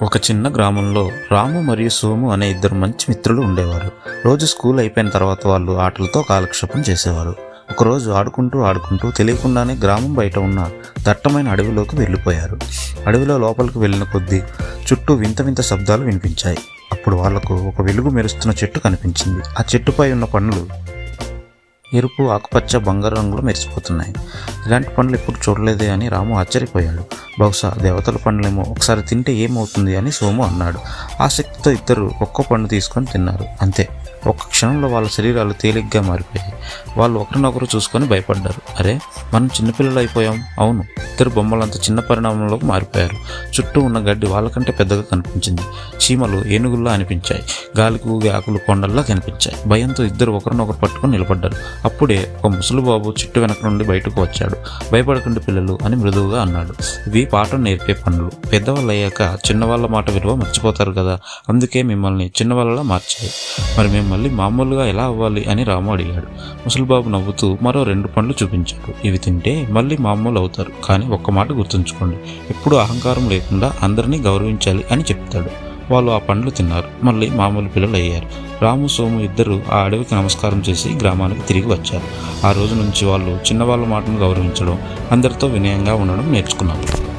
ఒక చిన్న గ్రామంలో రాము మరియు సోము అనే ఇద్దరు మంచి మిత్రులు ఉండేవారు. రోజు స్కూల్ అయిపోయిన తర్వాత వాళ్ళు ఆటలతో కాలక్షేపం చేసేవారు. ఒకరోజు ఆడుకుంటూ తెలియకుండానే గ్రామం బయట ఉన్న దట్టమైన అడవిలోకి వెళ్ళిపోయారు. అడవిలో లోపలికి వెళ్ళిన కొద్దీ చుట్టూ వింత వింత శబ్దాలు వినిపించాయి. అప్పుడు వాళ్లకు ఒక వెలుగు మెరుస్తున్న చెట్టు కనిపించింది. ఆ చెట్టుపై ఉన్న పండ్లు ఎరుపు, ఆకుపచ్చ, బంగారు రంగులో మెరిసిపోతున్నాయి. ఇలాంటి పండ్లు ఎప్పుడు చూడలేదే అని రాము ఆశ్చర్యపోయాడు. బహుశా దేవతల పండ్లేమో, ఒకసారి తింటే ఏమవుతుంది అని సోము అన్నాడు. ఆసక్తితో ఇద్దరు ఒక్కో పండు తీసుకొని తిన్నారు. అంతే, ఒక్క క్షణంలో వాళ్ళ శరీరాలు తేలిగ్గా మారిపోయాయి. వాళ్ళు ఒకరినొకరు చూసుకొని భయపడ్డారు. అరే, మనం చిన్నపిల్లలు అయిపోయాం. అవును, ఇద్దరు బొమ్మలంత చిన్న పరిణామంలోకి మారిపోయారు. చుట్టూ ఉన్న గడ్డి వాళ్ళకంటే పెద్దగా కనిపించింది. చీమలు ఏనుగుల్లా అనిపించాయి. గాలికి ఊగే ఆకులు కొండల్లా కనిపించాయి. భయంతో ఇద్దరు ఒకరినొకరు పట్టుకొని నిలబడ్డారు. అప్పుడే ఒక ముసలి బాబు చెట్టు వెనక నుండి బయటకు వచ్చాడు. భయపడకండి పిల్లలు అని మృదువుగా అన్నాడు. ఇవి పాఠం నేర్పే పనులు. పెద్దవాళ్ళు అయ్యాక చిన్నవాళ్ళ మాట విలువ మర్చిపోతారు కదా, అందుకే మిమ్మల్ని చిన్నవాళ్ళలా మార్చాయి. మరి మేము మళ్ళీ మామూలుగా ఎలా అవ్వాలి అని రాము అడిగాడు. ముసలిబాబు నవ్వుతూ మరో 2 పండ్లు చూపించాడు. ఇవి తింటే మళ్ళీ మామూలు అవుతారు. కానీ ఒక్క మాట గుర్తుంచుకోండి, ఎప్పుడు అహంకారం లేకుండా అందరినీ గౌరవించాలి అని చెప్తాడు. వాళ్ళు ఆ పండ్లు తిన్నారు. మళ్ళీ మామూలు పిల్లలు అయ్యారు. రాము, సోము ఇద్దరు ఆ అడవికి నమస్కారం చేసి గ్రామానికి తిరిగి వచ్చారు. ఆ రోజు నుంచి వాళ్ళు చిన్నవాళ్ళ మాటను గౌరవించడం, అందరితో వినయంగా ఉండడం నేర్చుకున్నారు.